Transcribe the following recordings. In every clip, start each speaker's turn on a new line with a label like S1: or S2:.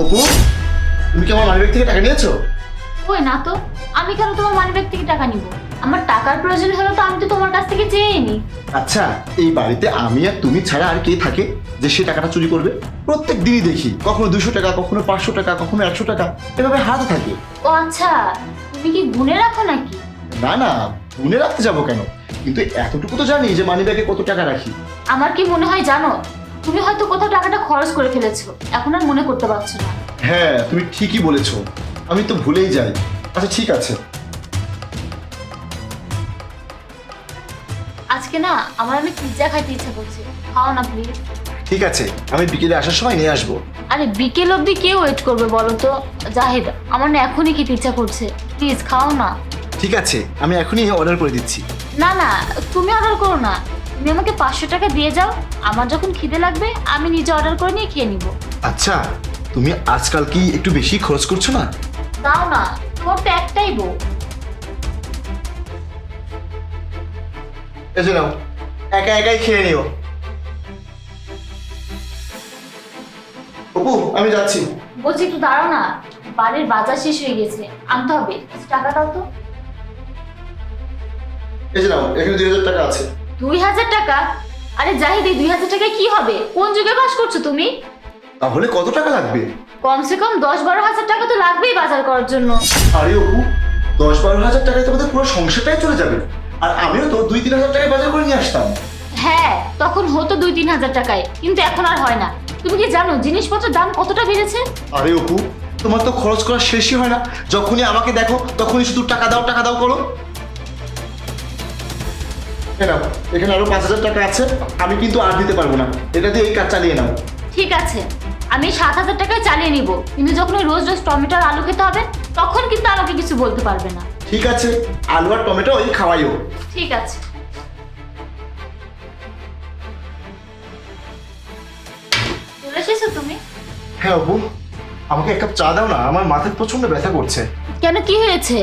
S1: অপু, তুমি কি আমার মানিব্যাগ থেকে টাকা নিয়েছো?
S2: কই না তো, আমি কেন তোমার মানিব্যাগ থেকে টাকা নিব? আমার টাকার প্রয়োজন হলো তো আমি তো তোমার কাছ থেকে চেয়েই নি।
S1: আচ্ছা, এই বাড়িতে আমি আর তুমি ছাড়া আর কে থাকে যে সে টাকাটা চুরি করবে? প্রত্যেক দিনই দেখি কখনো 200 টাকা, কখনো 500 টাকা, কখনো 100 টাকা এভাবে হাতে থাকে।
S2: ও আচ্ছা, তুমি কি গুনে রাখো নাকি?
S1: না না, গুনে রাখতে যাবো কেন, কিন্তু এতটুকু তো জানি যে মানিব্যাগে কত টাকা রাখি।
S2: আমার কি মনে হয় জানো, তুমি হয়তো কোথাও টাকাটা খরচ করে ফেলেছো, এখন আর মনে করতে পারছো না।
S1: হ্যাঁ, তুমি ঠিকই বলেছো, আমি তো ভুলেই যাই। আচ্ছা ঠিক আছে।
S2: আজকে না আমার অনেক পিৎজা খাইতে ইচ্ছা করছে, খাও না প্লিজ।
S1: ঠিক আছে, আমি বিকেলে আসার সময় নিয়ে আসবো।
S2: আরে বিকেল অবধি কে ওয়েট করবে বলো তো? জাহিদ, আমার না এখনই খেতে ইচ্ছা করছে, প্লিজ খাও না।
S1: ঠিক আছে, আমি এখনই অর্ডার করে দিচ্ছি।
S2: না না, তুমি অর্ডার করো না, তুমি আমাকে 500 টাকা দিয়ে যাও, আমার যখন খিদে লাগবে আমি নিজে অর্ডার করে নিয়ে খেয়ে নিব।
S1: আচ্ছা, তুমি আজকাল কি একটু বেশি খরচ করছো না?
S2: দাও না, তোমার তো একটাই বউ।
S1: এই যে নাও, একা একাই খেয়ে নিও। অপু, আমি যাচ্ছি।
S2: বলছি একটু দাঁড়াও না, বাড়ির বাজার শেষ হয়ে গেছে, আনতে হবে, কিছু টাকা দাও তো।
S1: এই যে নাও, এখানে 2000 টাকা আছে।
S2: 2000 টাকা? আরে জাহিদ, এই 2000 টাকায় কি হবে? কোন যুগে বাস করছো তুমি?
S1: তাহলে কত টাকা লাগবে?
S2: কমসে কম 10-12 হাজার টাকা তো লাগবেই বাজার করার জন্য।
S1: আরে অপু, 10-12 হাজার টাকায় তোমাদের পুরো সংসারটাই চলে যাবে। আর আমিও তো 2-3 হাজার টাকায় বাজার করে নিয়ে আসতাম।
S2: হ্যাঁ, তখন হতো 2-3 হাজার টাকায়, কিন্তু এখন আর হয় না। তুমি কি জানো জিনিসপত্রের দাম কতটা বেড়েছে?
S1: আরে অপু, তোমার তো খরচ করা শেষই হয় না, যখনই আমাকে দেখো তখনই শুধু টাকা দাও টাকা দাও করো। এই নাও, এখানে আরো 5,000 টাকা আছে, আমি কিন্তু আর দিতে পারবো না, এটা দিয়ে এই কাজ চালিয়ে নাও।
S2: ঠিক আছে, আমি 7,000 টাকায় চালিয়ে নিব, কিন্তু যখন ওই রোজ রোজ টমেটো আর আলু খেতে হবে তখন কিন্তু আমাকে কিছু বলতে পারবে না।
S1: ঠিক আছে, আলু আর টমেটো ওই খাওয়াইও।
S2: ঠিক আছে। চলে এসেছো তুমি?
S1: হ্যাঁ অপু, আমাকে 1 কাপ চা দাও না, আমার মাথায় প্রচন্ড ব্যথা করছে।
S2: কেন, কি হয়েছে?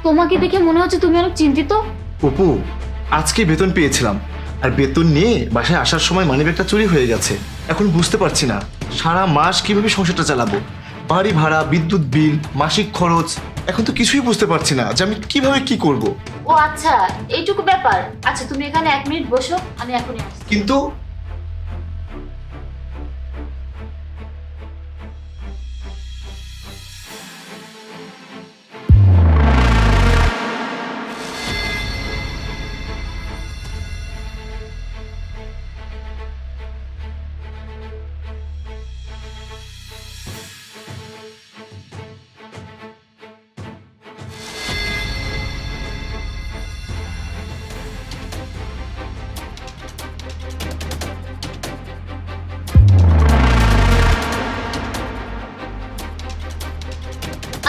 S2: তোমাকে দেখে মনে হচ্ছে তুমি অনেক চিন্তিত।
S1: অপু, আজকে বেতন পেয়েছিলাম, আর বেতন নিয়ে বাসায় আসার সময় মানিব্যাগটা চুরি হয়ে গেছে। এখন বুঝতে পারছি না সারা মাস কিভাবে সংসারটা চালাবো। বাড়ি ভাড়া, বিদ্যুৎ বিল, মাসিক খরচ, এখন তো কিছুই বুঝতে পারছি না যে আমি কিভাবে কি করব।
S2: ও আচ্ছা, এইটুকু ব্যাপার। আচ্ছা তুমি এখানে 1 মিনিট বসো, আমি এখনই আসছি।
S1: কিন্তু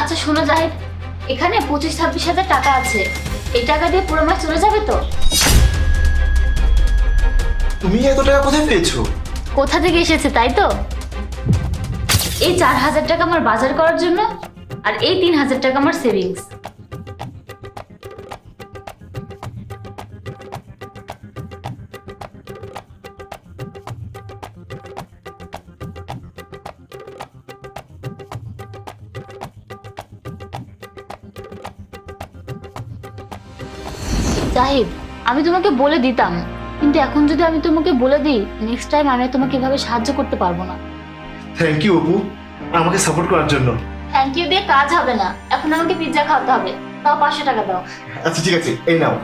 S2: আচ্ছা শোনো জাহিদ, এখানে 25-26 হাজার টাকা আছে, এই টাকা দিয়ে পুরো মাস চলে যাবে তো?
S1: তুমি এত টাকা কোথায় পেয়েছো?
S2: কোথা থেকে এসেছে তাই তো? এই 4,000 টাকা আমার বাজার করার জন্য, আর এই 3,000 টাকা আমার সেভিংস। জাহিদ, আমি তোমাকে বলে দিতাম, কিন্তু এখন যদি আমি তোমাকে বলে দিই নেক্সট টাইম আমি তোমাকে এভাবে সাহায্য করতে পারবো না।
S1: থ্যাংক ইউ অপু, আমাকে সাপোর্ট করার জন্য।
S2: থ্যাংক ইউ দিয়ে কাজ হবে না, এখন আমাকে পিৎজা খাওয়াতে হবে, তাও 500 টাকা দাও।
S1: আচ্ছা ঠিক আছে, এই নাও।